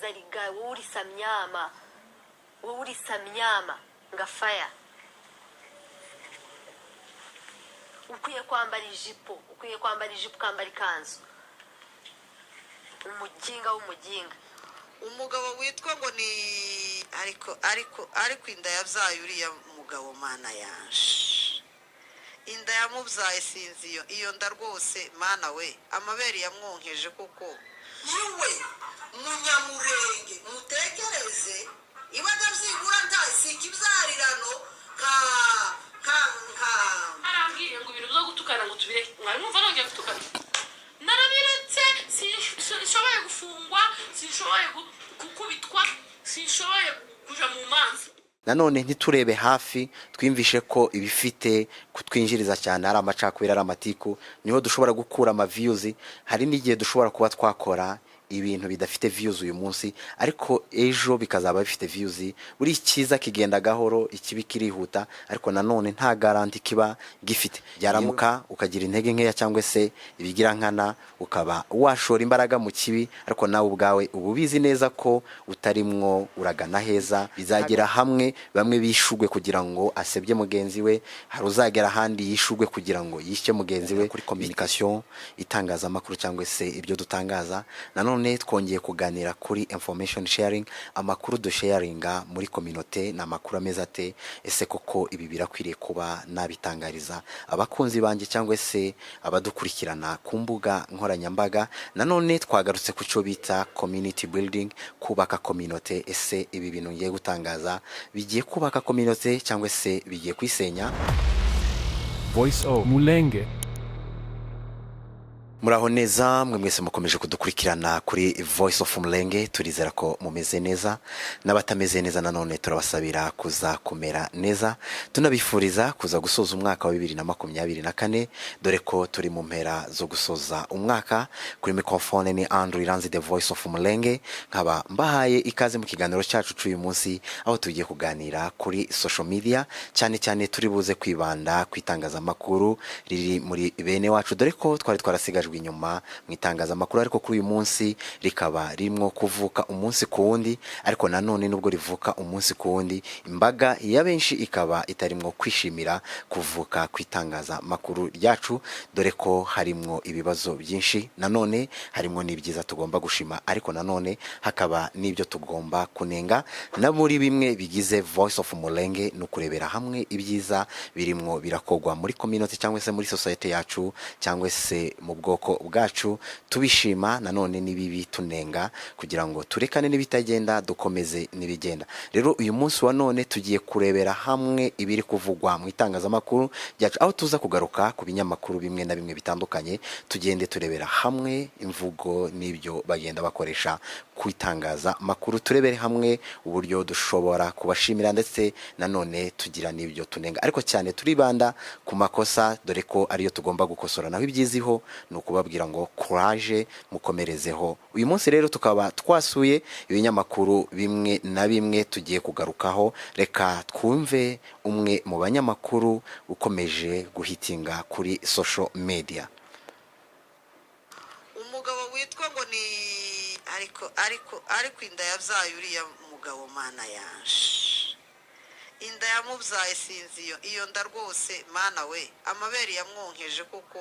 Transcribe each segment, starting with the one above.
zariga uri samyama ngafaya ukwiye kwambara ijipo kambara ikanzu umuginga umugabo witwa ngo ni ariko inda yabyaye uriya mugabo mana yanje inda yamubyaye sinzi iyo nda rwose mana we amabere yamwonkeje kuko yewe munyamurenge mutekereze ibaga byibura ntasi ikibyarirano arambwiye ngo ibintu byo gutukana ngo tubireke mwari mwumva nongeye gutukana narabiretse sinshoboye gufungwa sinshoboye gukubitwa sinshoboye kuja mu manza. Nanone ntiturebe hafi twimvishe ko ibifite kutwinjiriza cyane ari amacakubiri ari amatiku niho dushobora gukura ama views. Hari n'igihe dushobora kuba twakora ibintu bidafite views uyu munsi ariko ejo bikazaba bifite views. Buri cyiza kigenda gahoro ikibi kirihuta ariko nanone nta garanti kiba gifite. Byaramuka ukagira intege nkeya cyangwa se ibigira nkana ukaba washora imbaraga mu kibi ariko nawe ubwawe ububizi neza ko utarimwo uragana heza. Bizagira hamwe bamwe bishugwe kugira ngo asebye mugenzi we, hari uzagera handi yishugwe kugira ngo yishye mugenzi we. Kuri communication itangaza makuru cyangwa se ibyo dutangaza nanone twongeye kuganira kuri information sharing, amakuru do sharinga muri community na makuru ameza ate. Ese koko ibi birakwiriye kuba nabitangariza abakunzi banje cyangwa se abadukurikirana ku mbuga nkoranyambaga. Nanone twagarutse ku cyo bita community building, kubaka community. Ese ibi bintu ngiye gutangaza bigiye kubaka community cyangwa se bigiye kwisenya? Voice of Mulenge. Muraho neza mwe mwese mukomeje kudukurikirana kuri Voice of Mulenge. Turizera ko mumeze neza n'abatameze neza nanone turabasabira kuza kumera neza. Tunabifuriza kuza gusoza umwaka wa 2024 dore ko turi mu mpera zo gusoza umwaka. Kuri microphone ni Andrew Iranzi The Voice of Mulenge, nkaba mbahaye ikaze mu kiganiro cyacu cy'uyu munsi aho tugiye kuganira kuri social media, cyane cyane turi buze kwibanda kwitangaza makuru riri muri bene wacu dore ko twari twarasigaje inyuma mwitangaza makuru ariko kuri uyu munsi rikaba rimwo kuvuka umunsi ku wundi. Ariko nanone nubwo rivuka umunsi ku wundi imbaga ya benshi ikaba itarimwo kwishimira kuvuka kwitangaza makuru ryacu dore ko harimwo ibibazo byinshi, nanone harimwo n'ibyiza tugomba gushima ariko nanone hakaba n'ibyo tugomba kunenga. Na muri bimwe bigize Voice of Mulenge no kurebera hamwe ibyiza birimwo birakogwa muri community cyangwa se muri society yacu cyangwa se mu bwoko bwacu tubishima, nanone nibibi tunenga kugira ngo turekane n'ibitagenda dukomeze n'ibigenda. Rero uyu munsi wa none tugiye kurebera hamwe ibiri kuvugwa mu itangazamakuru ryacu aho tuza kugaruka ku binyamakuru bimwe na bimwe bitandukanye. Tugende turebera hamwe imvugo n'ibyo bagenda bakoresha kwitangaza makuru, turebere hamwe uburyo dushobora kubashimira ndetse nanone tugira n'ibyo tunenga ariko cyane turibanda ku makosa dore ko ariyo tugomba gukosora. Naho ibyiziho nukubabwira ngo courage mukomerezeho. Uyu munsi rero tukaba twasuye ibinyamakuru bimwe na bimwe tugiye kugarukaho. Reka twumve umwe mu banyamakuru ukomeje guhitinga kuri social media. umugabo witwa ngo ni ariko inda yabyaye uriya mugabo mana yanje inda yamubyaye sinzi iyo nda rwose mana we amabere yamwonkeje kuko.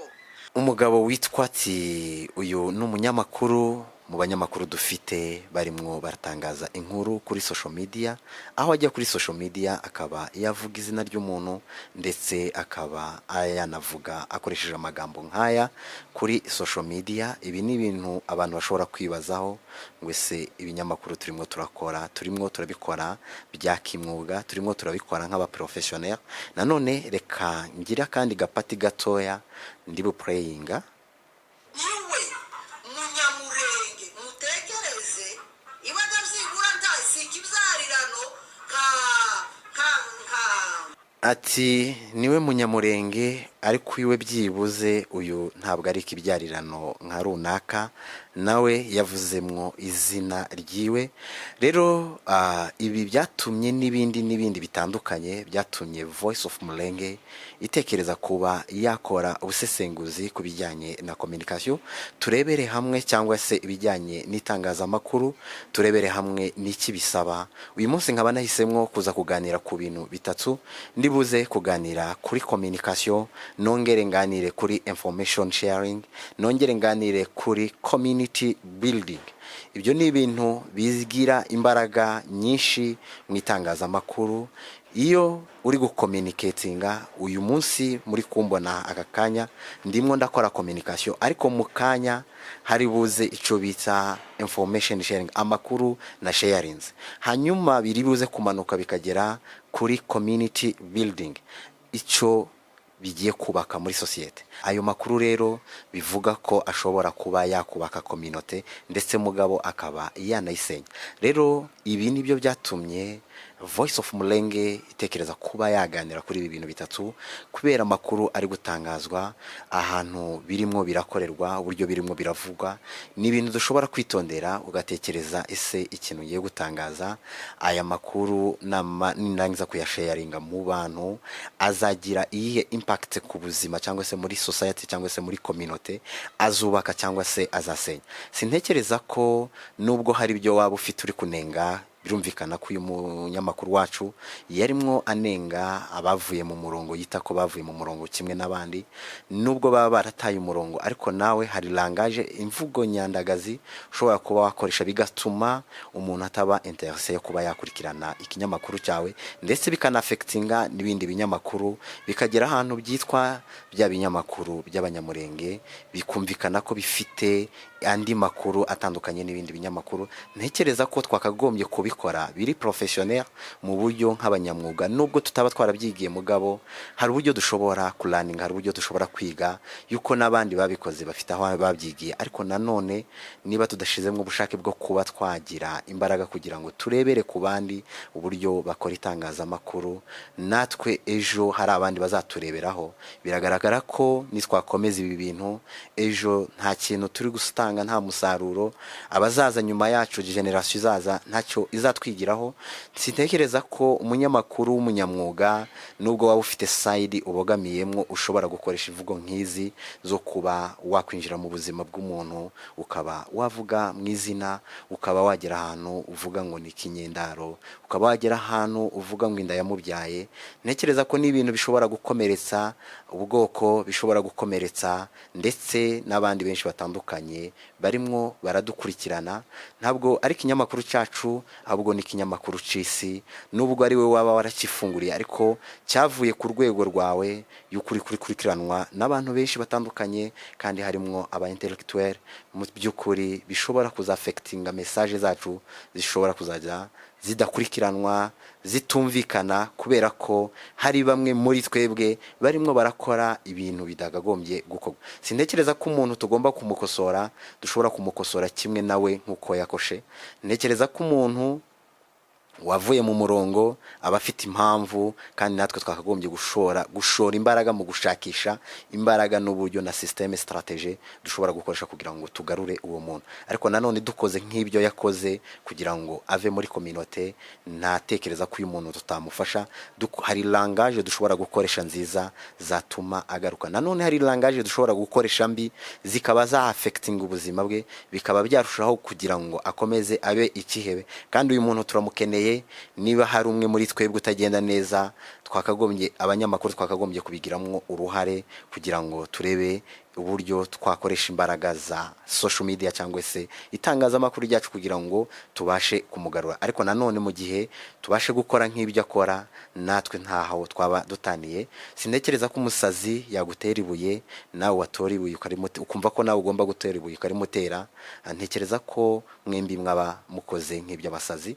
Umugabo witwa ati uyu n'umunyamakuru mu banyamakuru dufite barimwo baratangaza inkuru kuri social media, aho ajya kuri social media akaba yavuga izina ry'umuntu ndetse akaba yanavuga akoresheje amagambo nkaya kuri social media. Ibi ni ibintu abantu bashobora kwibazaho ngo se ibinyamakuru turimo turabikora bya kimwuga, turimo turabikora nk'aba professionnel. Nanone reka ngira kandi gapati gatoya ndibu prayinga. Yewe munyamurenge mutekereze ibaga byibura ntasi ikibyarirano Ati niwe munyamurenge ariko iwe byibuze uyu ntabwo ari ikibyarirano nka runaka, nawe yavuzemwo izina ryiwe. Rero ibi byatumye n'ibindi bitandukanye byatumye Voice of Mulenge itekereza kuba yakora ubusesenguzi ku bijyanye na communication. Turebere hamwe cyangwa se ibijyanye n'itangazamakuru, turebere hamwe n'iki bisaba. Uyu munsi nkaba nahisemwo kuza kuganira ku bintu bitatu. Ndibuze kuganira kuri communication, nongere nganire kuri information sharing, nongere nganire kuri community building. Ibyo ni ibintu bigira imbaraga nyinshi mu itangazamakuru. Iyo uri gucommunicatinga, uyu munsi muri kumbona aka kanya ndimwo ndakora communication, ariko mu kanya hari buze ico bita information sharing, amakuru na sharings. Hanyuma biri buze kumanuka bikagera kuri community building, ico bigiye kubaka muri societe. Ayo makuru rero bivuga ko ashobora kuba yakubaka community ndetse mugabo akaba yanayisenya. Rero ibi nibyo byatumye Voice of Mulenge itekereza kuba yaganira kuri ibi bintu bitatu, kubera amakuru ari gutangazwa ahantu birimo birakorerwa, uburyo birimo biravugwa. Ni ibintu dushobora kwitondera ugatekereza ese ikintu giye gutangaza aya makuru nindangiza kuyasharinga mu bantu azagira iyihe impact ku buzima cyangwa se muri society cyangwa se muri community, azubaka cyangwa se azasenya. Sintekereza ko nubwo hari ibyo waba ufite uri kunenga, birumvikana ko uyu munyamakuru wacu yarimwo anenga abavuye mu murongo, yita ko bavuye mu murongo kimwe n'abandi, nubwo baba barataye umurongo, ariko nawe hari langage, imvugo nyandagazi ushobora kuba wakoresha bigatuma umuntu ataba interesse yo kuba yakurikirana ikinyamakuru cyawe, ndetse bikanafectinga n'ibindi binyamakuru, bikagera ahantu byitwa bya binyamakuru by'abanyamurenge, bikumvikana ko bifite andi makuru atandukanye n'ibindi binyamakuru. Ntekereza ko twakagombye kubikora biri professionnel mu buryo nk'abanyamwuga, nubwo tutaba twarabyigiye mugabo hari uburyo dushobora kulaning, hari uburyo dushobora kwiga yuko nabandi babikoze bafite aho babyigiye. Ariko nanone niba tudashizemo ubushake bwo kuba twagira imbaraga kugira ngo turebere ku bandi uburyo bakora itangazamakuru, natwe ejo hari abandi bazatureberaho. Biragaragara ko nitwakomeza ibi bintu ejo nta kintu turi gusutanga, nta musaruro abazaza nyuma yacu, generation izaza ntacyo izatwigiraho. Sintekereza ko umunyamakuru w'umunyamwuga nubwo waba ufite side ubogamiyemo ushobora gukoresha ivugo nk'izi zo kuba wakwinjira mu buzima bw'umuntu, ukaba wavuga mu izina, ukaba wagera ahantu uvuga ngo ni kinyendaro, ukaba wagera ahantu uvuga ngo inda yamubyaye. Ntekereza ko n'ibintu bishobora gukomeretsa ubwoko, bishobora gukomeretsa ndetse n'abandi benshi batandukanye barimwo baradukurikirana. Ntabwo ari kinyamakuru cyacu, ahubwo ni kinyamakuru cy'isi, nubwo ari we waba warakifunguriye, ariko cyavuye ku rwego rwawe y'ukuri kurikiranwa n'abantu benshi batandukanye, kandi harimo aba intellectuel mu by'ukuri bishobora kuzafectinga message zacu, zishobora kuzajya zidakurikiranwa, zitumvikana, kubera ko hari bamwe muri twebwe barimo barakora ibintu bidagagombye gukorwa. Sintekereza ko umuntu tugomba kumukosora, dushobora kumukosora kimwe nawe nkuko yakoshe. Ntekereza ko umuntu wavuye mu murongo abafite impamvu, kandi natwe twakagombye gushora imbaraga mu gushakisha imbaraga n'uburyo na systeme strategie dushobora gukoresha kugira ngo tugarure uwo muntu. Ariko nanone dukoze nk'ibyo yakoze kugira ngo ave muri community, natekereza ko uyu muntu tutamufasha. Hari langage dushobora gukoresha nziza zatuma agaruka, nanone hari langage dushobora gukoresha mbi zikaba za affecting ubuzima bwe, bikaba byarushaho kugira ngo akomeze abe ikihebe. Kandi uyu muntu turamukeneye. Niba hari umwe muri twebwe utagenda neza, twakagombye abanyamakuru twakagombye kubigiramo uruhare kugira ngo turebe uburyo twakoresha imbaraga za social media cyangwa se itangazamakuru ryacu kugira ngo tubashe kumugarura. Ariko nanone mu gihe tubashe gukora nk'ibyo akora, natwe ntaho twaba dutaniye. Sintekereza ko umusazi yagutera ibuye nawe watora ibuye ukumva ko nawe ugomba gutera ibuye ukarimutera. Ntekereza ko mwembi mwaba mukoze nk'iby'abasazi.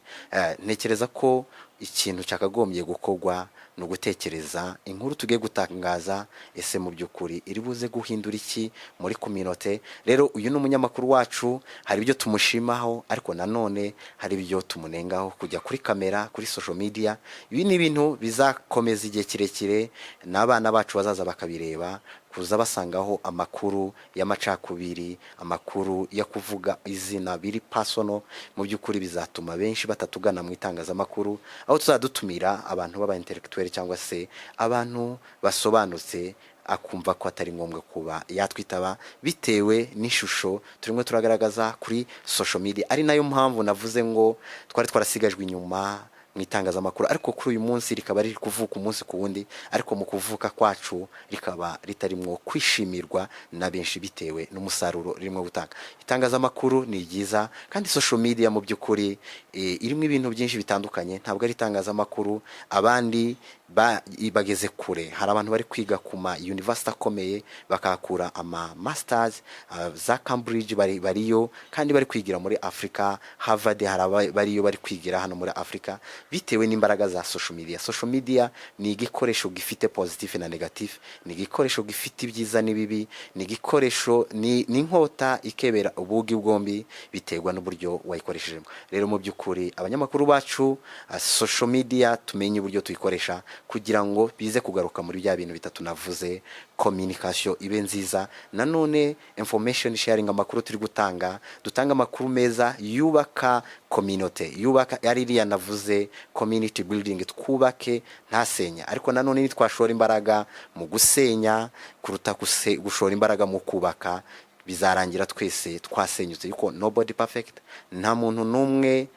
Ntekereza ko ikintu cyakagombye gukorwa no gutekereza inkuru tugiye gutangaza ese mu by'ukuri iri buze guhindura iki muri community. Rero uyu ni umunyamakuru wacu, hari ibyo tumushimaho ariko nanone hari ibyo tumunengaho. Kujya kuri kamera, kuri social media, ibi ni ibintu bizakomeza igihe kirekire, n'abana bacu bazaza bakabireba, kuza basangaho amakuru y'amacakubiri, amakuru ya kuvuga izina biri personal. Mu by'ukuri bizatuma benshi batatugana mu itangazamakuru, aho tuzadutumira abantu baba intellectuel cyangwa se abantu basobanutse, akumva ko atari ngombwa kuba yatwitaba bitewe n'ishusho turimo turagaragaza kuri social media. Ari nayo mpamvu navuze ngo twari twarasigajwe inyuma mu itangazamakuru, ariko kuri uyu munsi rikaba riri kuvuka umunsi ku wundi, ariko mu kuvuka kwacu rikaba ritarimwo kwishimirwa na benshi bitewe n'umusaruro ririmo gutanga. Itangazamakuru ni ryiza, kandi social media mu by'ukuri irimo ibintu byinshi bitandukanye. Ntabwo ari itangazamakuru, abandi bageze kure. Hari abantu bari kwiga ku ma university akomeye bakakura ama masters za Cambridge, bariyo kandi bari kwigira muri Africa. Harvard bariyo bari kwigira hano muri Africa bitewe n'imbaraga za social media. Social media ni igikoresho gifite positive na negative, ni igikoresho gifite ibyiza n'ibibi, ni igikoresho ni inkota ikebera ubugi bwombi biterwa n'uburyo wayikoresheje. Rero mu by'ukuri abanyamakuru bacu, social media tumenye uburyo tuyikoresha kugira ngo bize kugaruka muri bya bintu bitatu navuze. Communication ibe nziza, nanone information sharing, amakuru turi gutanga, dutanga amakuru meza yubaka community, yubaka yaririya navuze community building, twubake ntasenya. Ariko nanone nitwashora imbaraga mu gusenya kuruta gushora imbaraga mu kubaka, bizarangira twese twasenyutse. Yuko nobody perfect, nta muntu numwe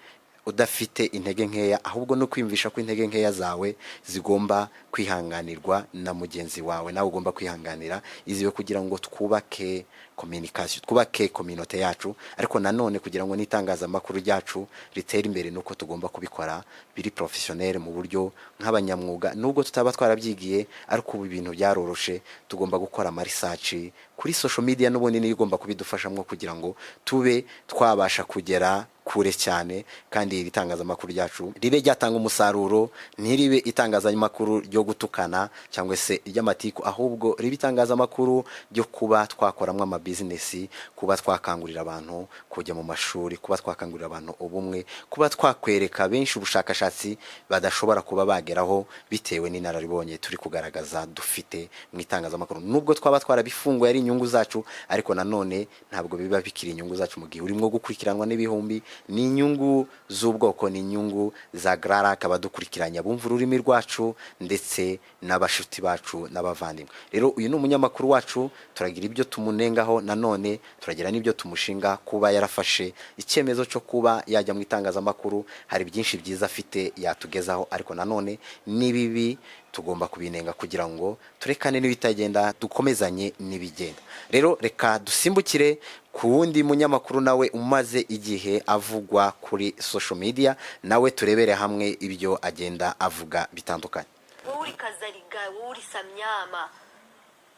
udafite intege nkeya, ahubwo no kwimvisha ko intege nkeya zawe zigomba kwihanganirwa na mugenzi wawe, nawe ugomba kwihanganira iziwe, kugira ngo twubake communication, twubake community yacu. Ariko nanone kugira ngo n'itangazamakuru ryacu ritera imbere, nuko tugomba kubikora biri professionnel mu buryo nk'abanyamwuga. Nubwo tutaba twarabyigiye, ariko ubu ibintu byaroroshe, tugomba gukora ama research kuri social media, n'ubundi niyo igomba kubidufashamo kugira ngo tube twabasha kugera kure cyane, kandi iri tangazamakuru ryacu ribe ryatanga umusaruro, ntiribe itangazamakuru ryo gutukana cyangwa se ry'amatiku, ahubwo ribe itangazamakuru ryo kuba twakoramwe ama business, kuba twakangurira abantu kujya mu mashuri, kuba twakangurira abantu ubumwe, kuba twakwereka benshi ubushakashatsi badashobora kuba bageraho bitewe n'inararibonye turi kugaragaza dufite mu itangazamakuru. Nubwo twaba twarabifunguye ari inyungu zacu, ariko nanone ntabwo biba bikiri inyungu zacu mu gihe urimo gukurikiranwa n'ibihumbi. Ni inyungu z'ubwoko, ni inyungu za Grara, abadukurikiranya bumva ururimi rwacu ndetse n'abashuti bacu n'abavandimwe. Rero uyu ni umunyamakuru wacu, turagira ibyo tumunengaho, nanone turagira n'ibyo tumushinga kuba yarafashe icyemezo cyo kuba yajya mu itangazamakuru. Hari byinshi byiza afite yatugezaho, ariko nanone nibibi tugomba kubinenga kugira ngo turekane n'ibitagenda, dukomezanye n'ibigenda. Rero reka dusimbukire ku wundi munyamakuru nawe umaze igihe avugwa kuri social media, nawe turebere hamwe ibyo agenda avuga bitandukanye. Wowe uri Kazariga, wowe uri Samyama,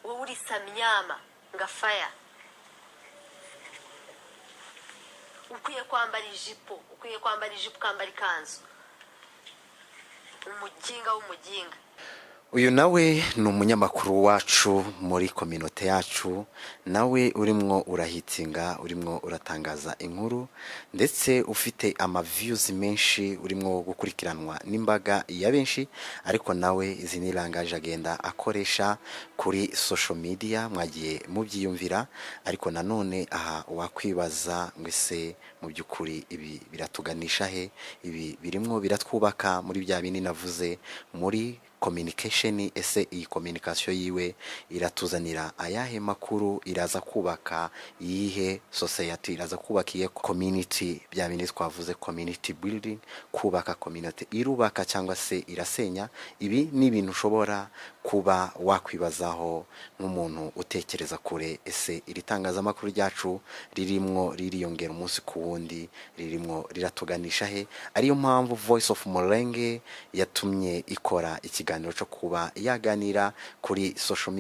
wowe uri Samyama ngafaya, ukwiye kwambara ijipo, ukwiye kwambara ijipo, ukambara ikanzu. Umuginga w'umuginga. Uyu nawe ni umunyamakuru wacu muri community yacu, nawe urimwo urahitinga, urimwo uratangaza inkuru, ndetse ufite ama views menshi, urimwo gukurikiranwa n'imbaga ya benshi. Ariko nawe izi ni language agenda akoresha kuri social media, mwagiye mubyiyumvira. Ariko nanone aha wakwibaza ngo ese mu by'ukuri ibi biratuganisha he? Ibi birimwo biratwubaka muri bya bindi navuze muri communication. Ese iyi communication yiwe iratuzanira ayahe makuru? Iraza kubaka yihe society? Iraza kubaka iye community? Bya bindi twavuze community building, kubaka community. Irubaka cyangwa se irasenya? Ibi ni ibintu ushobora kuba wakwibazaho nk'umuntu utekereza kure. Ese iri tangazamakuru ryacu ririmwo ririyongera umunsi ku wundi, ririmwo riratuganisha he? Ariyo mpamvu Voice of Mulenge yatumye ikora ikiganiro ikiganiro cyo kuba yaganira kuri social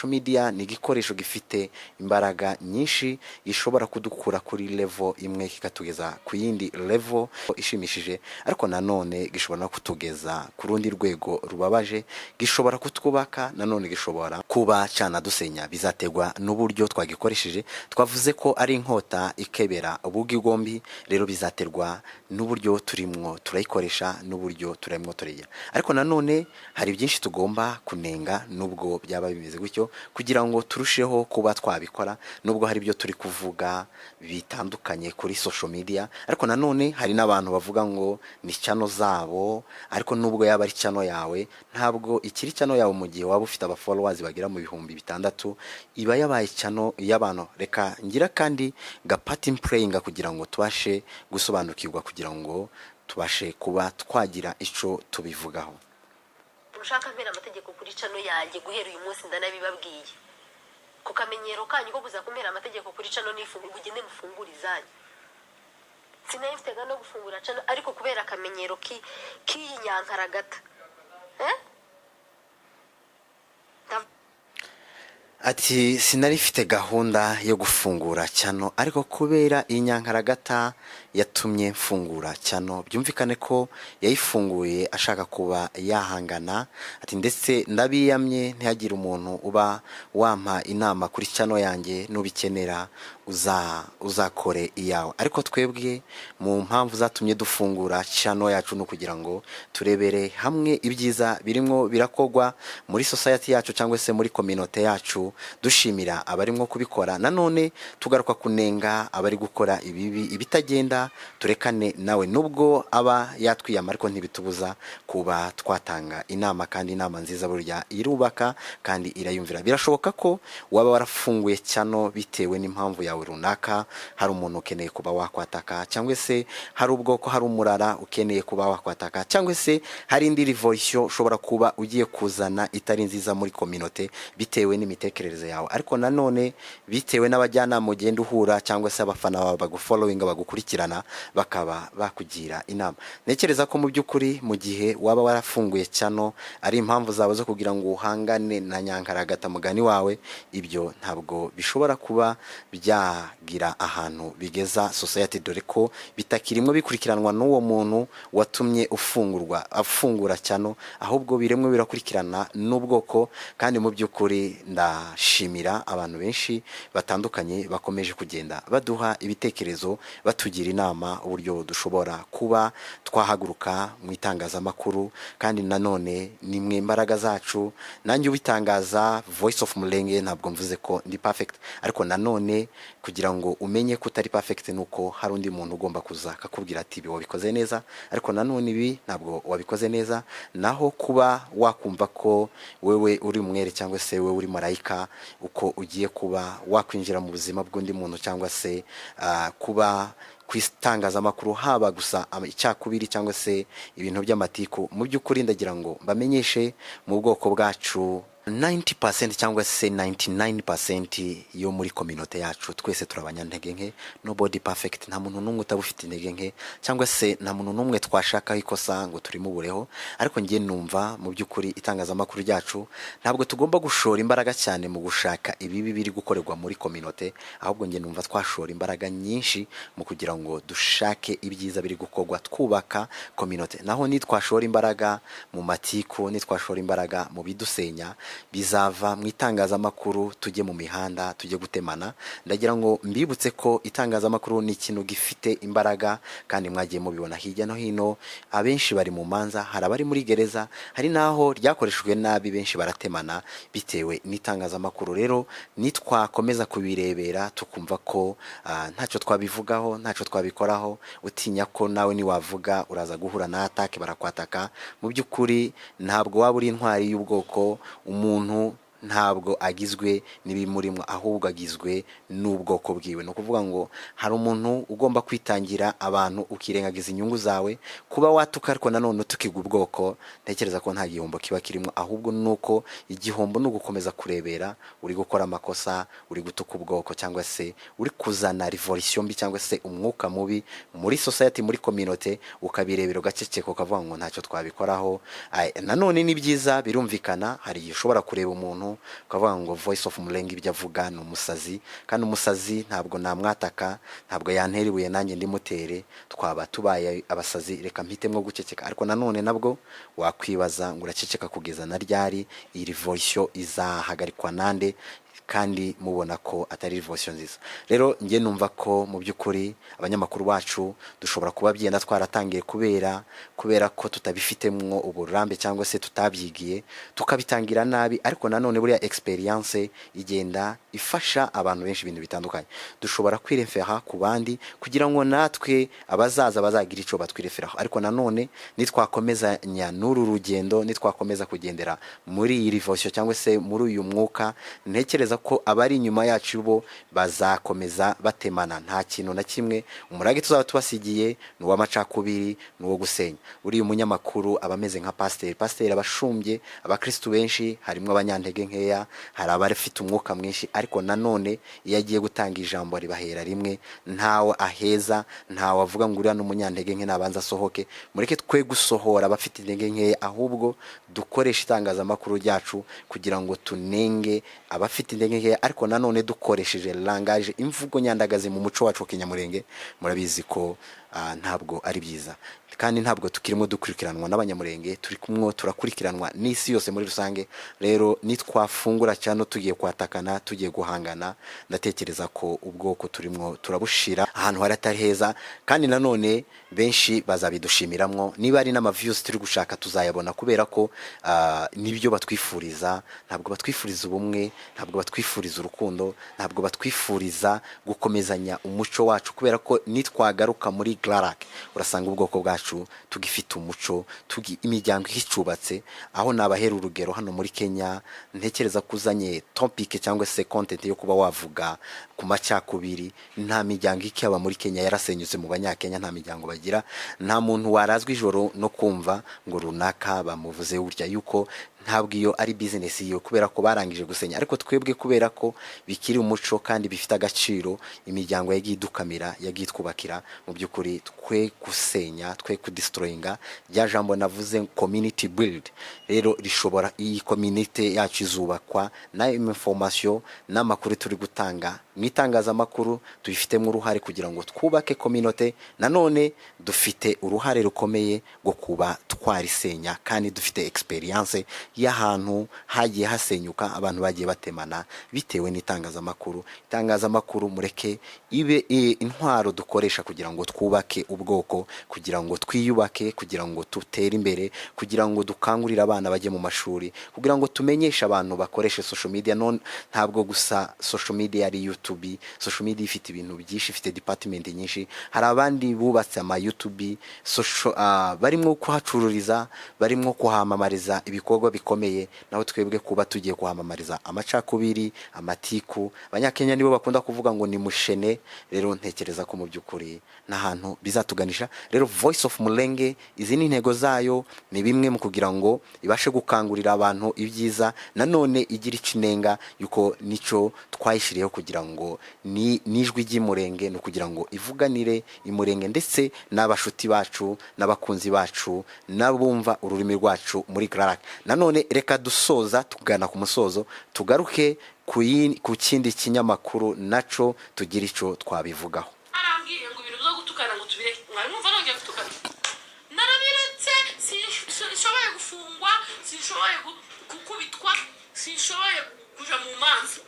media ni igikoresho gifite imbaraga nyinshi gishobora kudukura kuri level imwe kikatugeza ku yindi level ishimishije, ariko nanone gishobora no kutugeza ku rundi rwego rubabaje, gishobora kutwubaka, nanone gishobora kuba cyana dusenya, bizategwa n'uburyo twagikoresheje. Twavuze ko ari inkota ikebera ubugi gombi, rero bizaterwa n'uburyo turimwo turayikoresha n'uburyo turimo turya. Ariko nanone hari byinshi tugomba kunenga nubwo byaba bimeze gutyo, kugira ngo turusheho kuba twabikora. Nubwo hari byo turi kuvuga bitandukanye kuri social media, ariko nanone hari n'abantu bavuga ngo ni channel zabo, ariko nubwo yaba ari channel yawe ntabwo ikiri channel yawe mu gihe waba ufite aba followers bagira mu bihumbi 6, iba yabaye channel y'abantu. Reka ngira kandi gapati praying kugira ngo tubashe gusobanukirwa, kugira ngo tubashe kuba twagira ico tubivugaho. ushaka mbere amategeko kuri cano yanjye guhera uyu munsi ndanabibabwiye, ku kamenyero kanyu ko kuza kumera amategeko kuri cano nifungura ugende mufungura izanyu. Sinayifitega no gufungura cano, ariko kubera akamenyero k'iyi nyankaragata Ati sinari mfite gahunda yo gufungura cyano, ariko kubera inyankaragata yatumye mfungura cyano. Byumvikane ko yayifunguye ashaka kuba yahangana. Ati ndetse ndabiyamye ntihagire umuntu uba wampa inama kuri cyano yanjye, nubikenera uzakore iyawe. Ariko twebwe mu mpamvu zatumye dufungura cyano yacu no kugira ngo turebere hamwe ibyiza birimo birakogwa muri society yacu cyangwa se muri community yacu, dushimira abarimo kubikora, nanone tugaruka kunenga abari gukora ibibi ibitagenda. Turekane nawe nubwo aba yatwiyama, ariko ntibitubuza kuba twatanga inama, kandi inama nziza burya irubaka kandi irayumvira. Birashoboka ko waba warafunguye cyano bitewe n'impamvu yawe runaka. Hari umuntu ukeneye kuba wakwataka, cyangwa se hari ubwoko, hari umurara ukeneye kuba wakwataka, cyangwa se hari indi revolution ushobora kuba ugiye kuzana itari nziza muri community bitewe n'imitekerereze yawe. Ariko nanone bitewe n'abajyanama ugenda uhura, cyangwa se abafana bawe bagufollowinga bagukurikirana, bakaba bakugira inama. Nekereza ko mu by'ukuri mu gihe waba warafunguye cyano ari impamvu zawe zo kugira ngo uhangane na nyankaragata mugani wawe, ibyo ntabwo bishobora kuba byagira ahantu bigeza society, dore ko bitakirimo bikurikiranwa n'uwo muntu watumye afungura cyano, ahubwo biremwe birakurikirana n'ubwoko. Kandi mu by'ukuri ndashimira abantu benshi batandukanye bakomeje kugenda baduha ibitekerezo, batugira inama uburyo dushobora kuba twahaguruka mu itangazamakuru. Kandi nanone nimwe imbaraga zacu. Nanjye ubitangaza Voice of Mulenge ntabwo mvuze ko ndi perfect, ariko nanone kugira ngo umenye ko utari perfect nuko hari undi muntu ugomba kuza akakubwira ati ibi wabikoze neza, ariko nanone ibi ntabwo wabikoze neza. Naho kuba wakumva ko wewe uri umwere cyangwa se wewe uri marayika, uko ugiye kuba wakwinjira mu buzima bw'undi muntu, cyangwa se kuba kwitangazamakuru haba gusa icyakubiri cyangwa se ibintu by'amatiku. Mu by'ukuri ndagira ngo mbamenyeshe mu bwoko bwacu 90% cyangwa se 99% yo muri community yacu twese turabanyantege nke. Nobody perfect, nta muntu numwe utabufite intege nke, cyangwa se nta muntu numwe twashaka ikosa ngo turimo bureho. Ariko ngiye numva mu by'ukuri itangazamakuru ryacu ntabwo tugomba gushora imbaraga cyane mu gushaka ibibi biri gukorerwa muri community, ahubwo ngiye numva twashora imbaraga nyinshi mu kugira ngo dushake ibyiza biri gukorwa twubaka community. Naho nitwashora imbaraga mu matiku, nitwashora imbaraga mu bidusenya, bizava mu itangazamakuru tujye mu mihanda tujye gutemana. Ndagira ngo mbibutse ko itangazamakuru ni ikintu gifite imbaraga, kandi mwagiye mubibona hirya no hino. Abenshi bari mu manza, hari abari muri gereza, hari naho ryakoreshejwe nabi, benshi baratemana bitewe n'itangazamakuru. Rero nitwakomeza kubirebera tukumva ko ntacyo twabivugaho, ntacyo twabikoraho, utinya ko nawe niwavuga uraza guhura na attack, barakwataka. Mu by'ukuri ntabwo waba uri intwari y'ubwoko. Umuntu ntabwo agizwe n'ibimurimo, ahubwo agizwe n'ubwoko bwiwe. No kuvuga ngo hari umuntu ugomba kwitangira abantu ukirengagiza inyungu zawe, kuba watuka ariko nanone tukiga ubwoko, ntekereza ko nta gihombo kiba kirimo, ahubwo nuko igihombo ni ugukomeza kurebera uri gukora amakosa, uri gutuka ubwoko, cyangwa se uri kuzana revolution mbi cyangwa se umwuka mubi muri society, muri community, ukabirebera ugaceceka ukavuga ngo ntacyo twabikoraho. Nanone ni byiza, birumvikana, hari igihe ushobora kureba umuntu ukavuga ngo Voice of Mulenge ibyo avuga ni umusazi, kandi umusazi ntabwo namwataka, ntabwo yantera ibuye nanjye ndimutere, twaba tubaye abasazi, reka mpitemwo guceceka. Ariko nanone nabwo wakwibaza ngo uraceceka kugeza na ryari? Iyi revolution izahagarikwa nande? Kandi mubona ko atari revolution nziza. Rero nge numva ko mu by'ukuri abanyamakuru bacu dushobora kuba byenda twaratangiye kubera ko tutabifitemwo uburambe cyangwa se tutabyigiye, tukabitangira nabi. Ariko nanone buriya experience igenda ifasha abantu benshi ibintu bitandukanye. Dushobora kwirefera ku bandi kugira ngo natwe abazaza bazagira ico batwireferaho. Ariko nanone nitwakomezanya n'uru rugendo, nitwakomeza kugendera muri iyi revolution cyangwa se muri uyu mwuka, ntekereza ko abari inyuma yacu bo bazakomeza batemana. Nta kintu na kimwe umurage tuzaba tubasigiye ni uw'amacakubiri, ni uwo gusenya. Uri umunyamakuru abameze nka pasiteri abashumbye abakristo benshi, harimo abanyantege nkeya, hari abarafite umwuka mwinshi, ariko nanone iyo agiye gutanga ijambo ribahera rimwe, ntawe aheza, ntawe avuga ngo uriya n'umunyantege nke nabanza asohoke. Mureke twe gusohora abafite intege nkeya, ahubwo dukoresha itangazamakuru ryacu kugira ngo tunenge abafite intege nkeya, ariko nanone dukoresheje langage, imvugo nyandagazi mu muco wacu Kinyamurenge. Murabizi ko ntabwo ari byiza, kandi ntabwo tukirimo dukurikiranwa n'abanyamurenge, turi kumwe turakurikiranwa n'isi yose muri rusange. Rero nitwafungura cyane tugiye kwatakana, tugiye guhangana, ndatekereza ko ubwoko turimo turabushira ahantu haratari heza, kandi nanone benshi bazabidushimiramo. Niba ari n'ama views turi gushaka tuzayabona, kubera ko nibyo batwifuriza. Ntabwo batwifuriza ubumwe, ntabwo batwifuriza urukundo, ntabwo batwifuriza gukomezanya umuco wacu, kubera ko nitwagaruka muri Glarak urasanga ubwoko bwacu tugifite umuco, imiryango icubatse. Aho nabahera urugero hano muri Kenya, ntekereza kuzanye topic cyangwa se content yo kuba wavuga ku macakubiri. Nta miryango ikaba muri Kenya yarasenyutse mu banyakenya, nta miryango bagira. Nta muntu warazwa ijoro no kumva ngo runaka bamuvuze urya, yuko ntabwo iyo ari business yo, kubera ko barangije gusenya. Ariko twebwe kubera ko bikiri umuco kandi bifite agaciro, imiryango yagiye dukamira, yagiye twubakira. Mu by'ukuri twe gusenya, twe kudestroyinga rya jambo navuze community build. Rero rishobora, iyi community yacu izubakwa na information n'amakuru turi gutanga mu itangazamakuru, tubifitemo uruhare kugira ngo twubake community. Nanone dufite uruhare rukomeye rwo kuba twarisenya, kandi dufite experience y'ahantu hagiye hasenyuka, abantu bagiye batemana bitewe n'itangazamakuru. Itangazamakuru mureke ibe intwaro dukoresha kugira ngo twubake ubwoko, kugira ngo twiyubake, kugira ngo tutere imbere, kugira ngo dukangurire abana bajye mu mashuri, kugira ngo tumenyeshe abantu bakoreshe social media. Ntabwo gusa social media ari YouTube. Social media ifite ibintu byinshi, ifite department nyinshi. Hari abandi bubatse ama YouTube barimo kuhacururiza, barimo kuhamamariza ibikorwa bikomeye. Naho twebwe kuba tugiye kuhamamariza amacakubiri, amatiku, abanyakenya nibo bakunda kuvuga ngo ni mushene. Rero ntekereza ko mu by'ukuri n'ahantu bizatuganisha. Rero Voice of Mulenge, izi ni intego zayo, ni bimwe mu kugira ngo ibashe gukangurira abantu ibyiza, nanone igira icinenga yuko nico twayishiriyeho kugira ngo nijwi ry'Imurenge, no kugira ngo ivuganire Imurenge ndetse n'abashuti bacu n'abakunzi bacu nabumva ururimi rwacu muri Glarak. Nanone reka dusoza tugana ku musozo, tugaruke ku kindi kinyamakuru naco tugira ico twabivugaho. Arambwiye ngo ibintu byo gutukana ngo tubireke. Mwumva nongeye gutukana. Narabiretse, sinshoboye gufungwa, sinshoboye gukubitwa, sinshoboye kuja mu manza.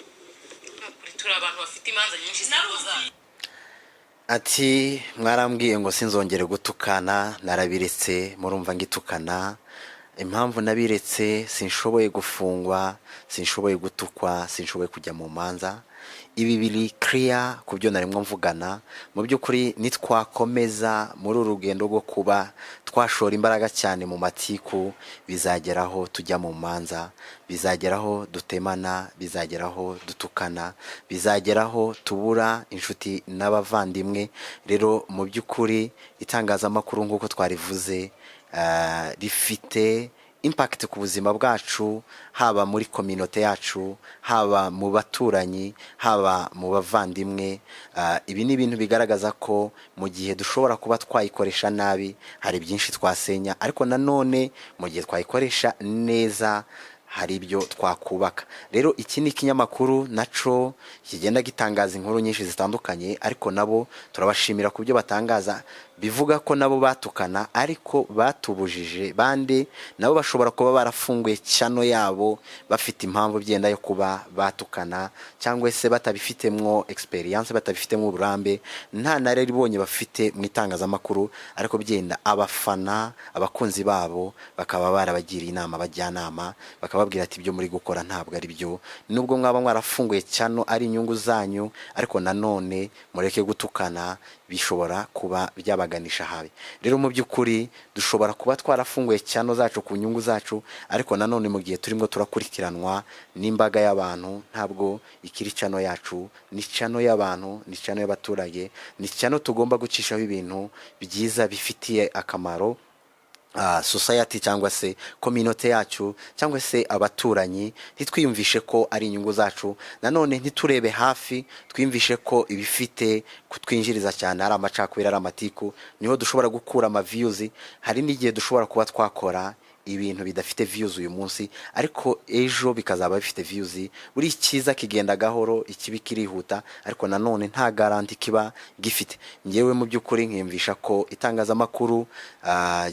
Kuri turi abantu bafite imanza nyinshi siboza. Ati mwarambwiye ngo sinzongere gutukana, narabiretse, murumva ngitukana. Impamvu nabiretse, sinshoboye gufungwa, sinshoboye gutukwa, sinshoboye kujya mu manza. ibi biri clear ku byo narimwe mvugana. Mu by'ukuri nitwakomeza muri urugendo rwo kuba twashora imbaraga cyane mu matiku, bizageraho tujya mu manza, bizageraho dutemana, bizageraho dutukana, bizageraho tubura inshuti n'abavandimwe. Rero mu by'ukuri itangazamakuru nk'uko twarivuze rifite impact ku buzima bwacu, haba muri community yacu, haba mu baturanyi, haba mu bavandimwe. Ibi ni ibintu bigaragaza ko mu gihe dushobora kuba twayikoresha nabi, hari byinshi twasenya, ariko nanone mu gihe twayikoresha neza hari ibyo twakubaka. Rero iki ni ikinyamakuru naco kigenda gitangaza inkuru nyinshi zitandukanye, ariko nabo turabashimira ku byo batangaza, bivuga ko nabo batukana ariko batubujije bande nabo bashobora kuba barafunguye cyano yabo bafite impamvu byenda yo kuba batukana, cyangwa se batabifitemwo experience, batabifitemwo uburambe, nta nararibonye bafite mu itangazamakuru, ariko byenda abafana, abakunzi babo bakaba barabagira inama, bajyanama, bakababwira ati ibyo muri gukora ntabwo ari byo, nubwo mwaba mwarafunguye cyano ari inyungu zanyu, ariko nanone mureke gutukana, bishobora kuba byabaganisha habi. Rero mu by'ukuri dushobora kuba twarafunguye cyano zacu ku nyungu zacu, ariko nanone mu gihe turimo turakurikiranwa n'imbaga y'abantu, ntabwo ikiri cyano yacu, ni cyano y'abantu, ni cyano y'abaturage, ni cyano tugomba gucishaho ibintu byiza bifitiye akamaro society cyangwa se community yacu, cyangwa se abaturanyi. Ntitwiyumvishe ko ari inyungu zacu, nanone ntiturebe hafi twiyumvishe ko ibifite kutwinjiriza cyane ari amacakubiri, ari amatiku, niho dushobora gukura ama views. Hari n'igihe dushobora kuba twakora ibintu bidafite views uyu munsi, ariko ejo bikazaba bifite views. Buri cyiza kigenda gahoro, ikibi kirihuta, ariko nanone nta garanti kiba gifite. Ngewe mu by'ukuri nkiyumvisha ko itangazamakuru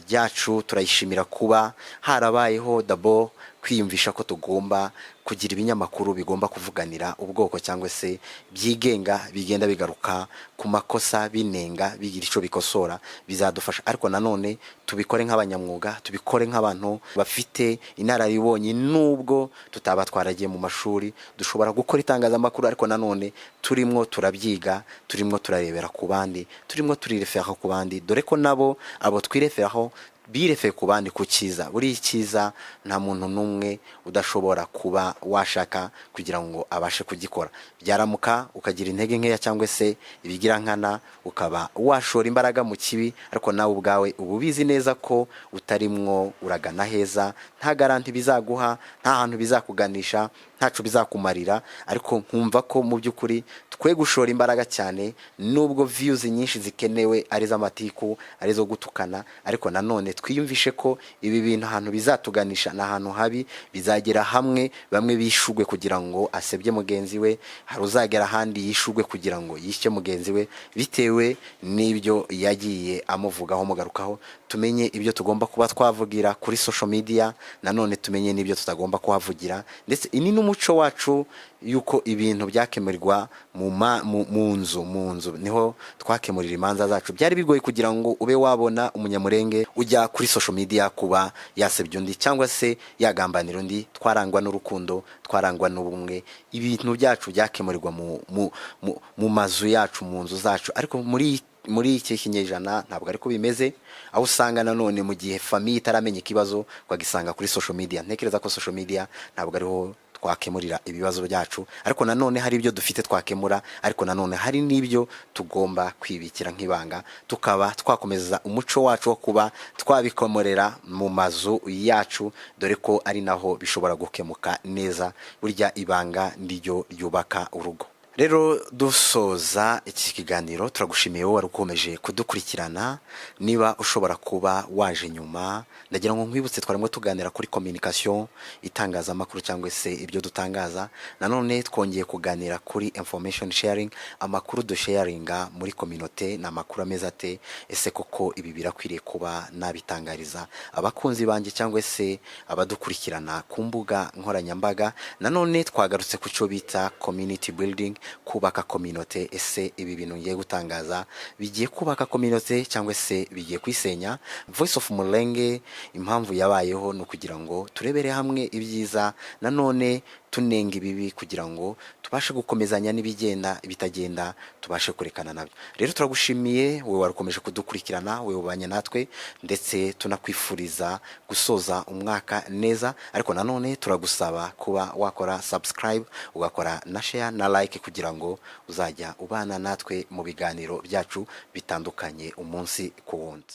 ryacu turayishimira kuba harabayeho dabo kwiyumvisha ko tugomba kugira ibinyamakuru bigomba kuvuganira ubwoko, cyangwa se byigenga, bigenda bigaruka ku makosa, binenga, bigira ico bikosora, bizadufasha. Ariko nanone tubikore nk'abanyamwuga, tubikore nk'abantu bafite inararibonye, nubwo tutaba twaragiye mu mashuri, dushobora gukora itangazamakuru, ariko nanone turimo turabyiga, turimo turarebera ku bandi, turimo turireferaho ku bandi, dore ko nabo abo twireferaho birefe ku bandi ku cyiza. Buri cyiza nta muntu numwe udashobora kuba washaka kugira ngo abashe kugikora. Byaramuka ukagira intege nkeya, cyangwa se ibigira nkana, ukaba washora imbaraga mu kibi, ariko nawe ubwawe ububizi neza ko utarimwo uragana heza, nta garanti bizaguha, nta hantu bizakuganisha, ntacu bizakumarira. Ariko nkumva ko mu by'ukuri twe gushora imbaraga cyane, nubwo views nyinshi zikenewe ari z'amatiku, ari zo gutukana, ariko nanone twiyumvishe ko ibi bintu ahantu bizatuganisha na ahantu habi, bizagera hamwe bamwe bishugwe kugira ngo asebye mugenzi we, hari uzagera handi yishugwe kugira ngo yishye mugenzi we, bitewe n'ibyo yagiye amuvugaho mugarukaho. Tumenye ibyo tugomba kuba twavugira kuri social media, nanone tumenye n'ibyo tutagomba kuhavugira, ndetse ini n'umuco wacu yuko ibintu byakemurirwa mu nzu niho twakemurira imanza zacu. Byari bigoye kugira ngo ube wabona umunyamurenge ujya kuri social media kuba yasebye undi, cyangwa se yagambanira undi. Twarangwa n'urukundo, twarangwa n'ubumwe, ibintu byacu byakemurirwa mu mazu yacu, mu nzu zacu. Ariko muri iki kinyejana ntabwo ariko bimeze, aho usanga nanone mu gihe famille itaramenya ikibazo kwagisanga kuri social media. Ntekereza ko social media ntabwo ariho twakemurira ibibazo byacu, ariko nanone hari ibyo dufite twakemura, ariko nanone hari n'ibyo tugomba kwibikira nk'ibanga, tukaba twakomeza umuco wacu wo kuba twabikomorera mu mazu yacu, dore ko ari naho bishobora gukemuka neza. Burya ibanga niryo ryubaka urugo. Rero dusoza iki kiganiro, turagushimiye wowe warukomeje kudukurikirana. Niba ushobora kuba waje nyuma, ndagira ngo nkwibutse twarimo tuganira kuri communication, itangazamakuru cyangwa se ibyo dutangaza. Nanone twongeye kuganira kuri information sharing, amakuru do sharinga muri community na makuru ameza ate. Ese koko ibi birakwiriye kuba nabitangariza abakunzi banje cyangwa se abadukurikirana ku mbuga nkoranyambaga. Nanone twagarutse ku cyo bita community building, kubaka community. Ese ibi bintu ngiye gutangaza bigiye kubaka community cyangwa se bigiye kwisenya? Voice of Mulenge impamvu yabayeho no kugira ngo turebere hamwe ibyiza, nanone tunenga ibibi kugira ngo tubashe gukomezanya n'ibigenda ibitagenda tubashe kurekana nabyo. Rero turagushimiye wowe warukomeje kudukurikirana, wowe ubanye natwe, ndetse tunakwifuriza gusoza umwaka neza. Ariko nanone turagusaba kuba wakora subscribe, ugakora na share na like kugira ngo uzajya ubana natwe mu biganiro byacu bitandukanye umunsi ku wundi.